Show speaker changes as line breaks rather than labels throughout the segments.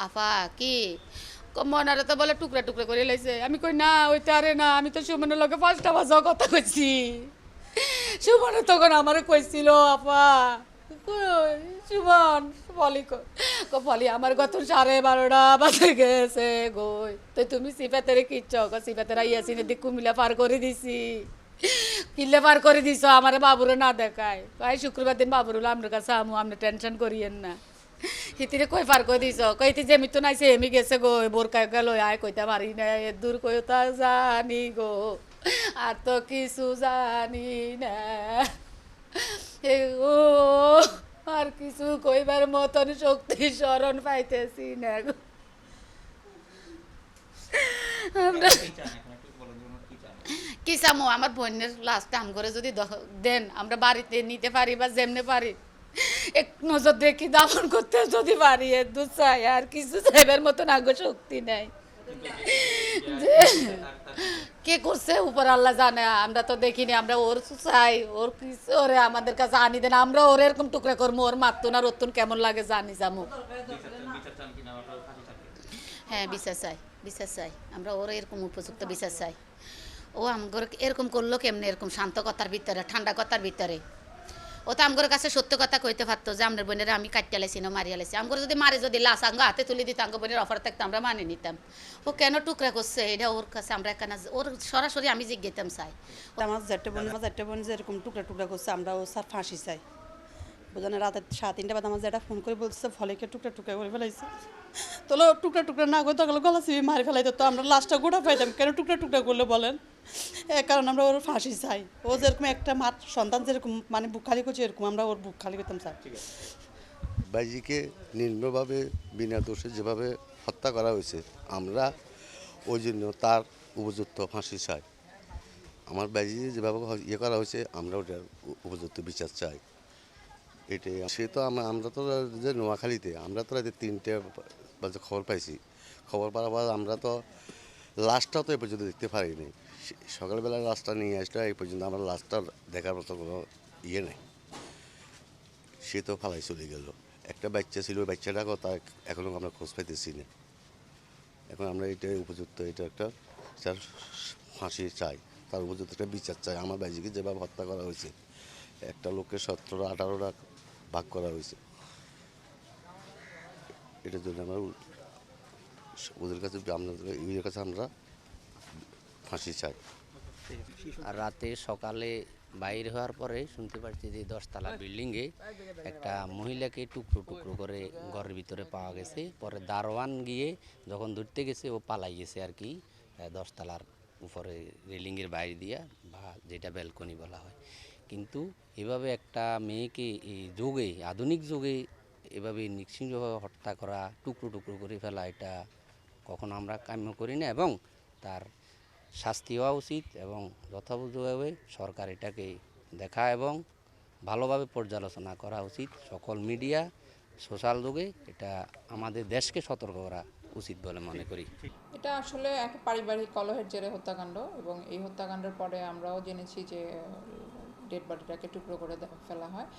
আফা কি মনারে তো বলে টুকরা টুকরা করে লাইছে। আমি কই না ওইটা আরে না, আমি তো সুমনের লগে 5টা বাজাও কথা কইছি। সুমনে তখন আমারে কইছিল আপা কই সুমন ফলি আমার গত 12:30 বাজে গেছে গই, তো তুমি সিফাতেরে কিচ্ছ সিফাতের ইয়াসিনের দিক কুমিল্লা পার করে দিছি, কিল্লে পার করে দিছ আমারে বাবুরে না দেখায়। কয় শুক্রবার দিন বাবুর হলো আপনার কাছে আমু, আপনি টেনশন করিয়েন না। হিতিরে কই পার করে দিছ কইতে যে আমি তো নাইছে এমি গেছে গো বোরকা গেল আয় কইতে পারি না দূর কইতা জানি গো আর তো কিছু জানি না এ গো আর কিছু কইবার মতন শক্তি স্মরণ পাইতেছি না গো। আমরা কি চামো আমার বোনের লাস্ট কাম করে যদি দেন আমরা বাড়িতে নিতে পারি বা যেমনে পারি এক নজর দেখি দাফন করতে যদি পারি দুধ চাই আর কিছু চাইবার মতন আগে শক্তি নাই। কে করছে উপর আল্লাহ জানে, আমরা তো দেখিনি। আমরা ওর চাই ওর কিছু ওরে আমাদের কাছে আনি দেন, আমরা ওর এরকম টুকরা করবো ওর মাতুন আর ওতুন কেমন লাগে জানি যাবো। হ্যাঁ বিচার চাই, বিচার চাই, আমরা ওর এরকম উপযুক্ত বিচার চাই। ও আমগর এরকম করলো কেমনে, এরকম শান্ত কথার ভিতরে ঠান্ডা কথার ভিতরে। ও তো আমগর কাছে সত্য কথা কইতে পারতো যে আমাদের বোনের আমি কাটিয়ে লাইছি না মারিয়া লাইছি। আমগর যদি মারে যদি লাশ আঙ্গ হাতে তুলে দিত আঙ্গ বোনের অফার থাকতো আমরা মানে নিতাম। ও কেন টুকরা করছে এটা ওর কাছে আমরা এখানে ওর সরাসরি আমি জিজ্ঞেতাম চাই।
আমার জ্যাঠা বোন যেরকম টুকরা টুকরা করছে আমরা ও স্যার ফাঁসি চাই। বোঝানো রাতে 3:30 বাদ আমার যেটা ফোন করে বলছে ফলেকে টুকরা টুকরা করে ফেলাইছে। তোলো টুকরা টুকরা না করে তখন গলা চিবি মারি ফেলাইতো, তো আমরা লাস্টটা গোটা পাইতাম কেন টুকরা টুকরা করলে বলেন। কারণ আমরা ওর ফাঁসি চাই। ও যেরকম একটা মাত সন্তান যেরকম মানে বুক খালি করছে এরকম আমরা ওর বুক খালি করতাম চাই।
বাইজিকে নির্মমভাবে বিনা দোষে যেভাবে হত্যা করা হয়েছে আমরা ওই জন্য তার উপযুক্ত ফাঁসি চাই। আমার বাইজি যেভাবে ইয়ে করা হয়েছে আমরা ওটার উপযুক্ত বিচার চাই। এটাই সে তো আমরা তো যে নোয়াখালীতে আমরা তো রাতে 3টে বাজে খবর পাইছি। খবর পাওয়ার পর আমরা তো লাশটাও তো এ পর্যন্ত দেখতে পারিনি। সকালবেলা লাশটা নিয়ে আসলে এই পর্যন্ত আমরা লাশটা দেখার মতো কোনো ইয়ে নেই। সে তো ফালাই চলে গেল। একটা বাচ্চা ছিল, ওই বাচ্চাটাকে তার এখনও আমরা খোঁজ পাইতেছি না। এখন আমরা এটাই উপযুক্ত, এটা একটা তার ফাঁসি চাই, তার উপযুক্ত একটা বিচার চাই। আমার বাইজিকে যেভাবে হত্যা করা হয়েছে, একটা লোককে 17-18টা ভাগ করা হয়েছে, এটার জন্য আমরা ওদের কাছে ইয়ের কাছে আমরা ফাঁসি চাই।
আর রাতে সকালে বাইরে হওয়ার পরে শুনতে পাচ্ছি যে 10তলা বিল্ডিংয়ে একটা মহিলাকে টুকরো টুকরো করে ঘরের ভিতরে পাওয়া গেছে। পরে দারোয়ান গিয়ে যখন ধরতে গেছে ও পালাই গেছে আর কি 10তলার উপরে রেলিংয়ের বাইরে দিয়া, বা যেটা ব্যালকনি বলা হয়। কিন্তু এভাবে একটা মেয়েকে এই যুগে আধুনিক যুগে এভাবে নৃশংসভাবে হত্যা করা, টুকরো টুকরো করে ফেলা, এটা কখনো আমরা কাম্য করি না এবং তার শাস্তি হওয়া উচিত এবং যথাযথভাবে সরকার এটাকে দেখা এবং ভালোভাবে পর্যালোচনা করা উচিত। সকল মিডিয়া সোশ্যাল যুগে এটা আমাদের দেশকে সতর্ক করা উচিত বলে মনে করি।
এটা আসলে এক পারিবারিক কলহের জেরে হত্যাকাণ্ড, এবং এই হত্যাকাণ্ডের পরে আমরাও জেনেছি যে ডেড বডিটাকে টুকরো করে ফেলা হয়।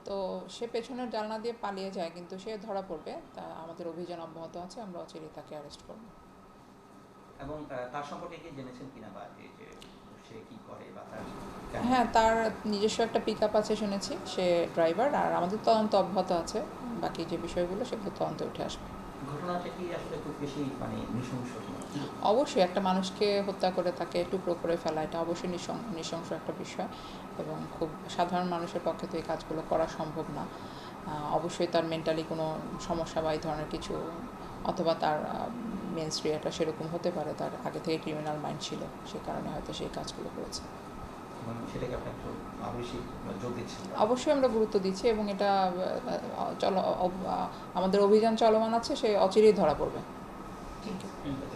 তো সে পেছনের জানলা দিয়ে পালিয়ে যায়, কিন্তু সে ধরা পড়বে। তা আমাদের অভিযান অব্যাহত আছে, আমরা অচিরেই তাকে অ্যারেস্ট করব।
এবং তার সম্পর্কে কি জেনেছেন কিনা, বা এই যে সে কি করে বা তার
হ্যাঁ, তার নিজস্ব একটা পিক আপ আছে শুনেছি, সে ড্রাইভার। আর আমাদের তদন্ত অব্যাহত আছে, বাকি যে বিষয়গুলো সেগুলো তদন্তে উঠে আসবে।
ঘটনাটা কি আসলে খুব বেশি মানে নৃশংস?
অবশ্যই একটা মানুষকে হত্যা করে তাকে টুকরো করে ফেলা এটা অবশ্যই নৃশংস একটা বিষয়, এবং খুব সাধারণ মানুষের পক্ষে তো এই কাজগুলো করা সম্ভব না। অবশ্যই তার মেন্টালি কোনো সমস্যা বা এই ধরনের কিছু, অথবা তার মেনস্ট্রিয়াটা সেরকম হতে পারে, তার আগে থেকে ক্রিমিনাল মাইন্ড ছিল, সে কারণে হয়তো সেই কাজগুলো করেছে।
সেটাকে আপনি একটু বেশি জোর দিচ্ছেন?
অবশ্যই আমরা গুরুত্ব দিচ্ছি, এবং এটা আমাদের অভিযান চলমান আছে, সে অচিরেই ধরা পড়বে।
ঠিক আছে।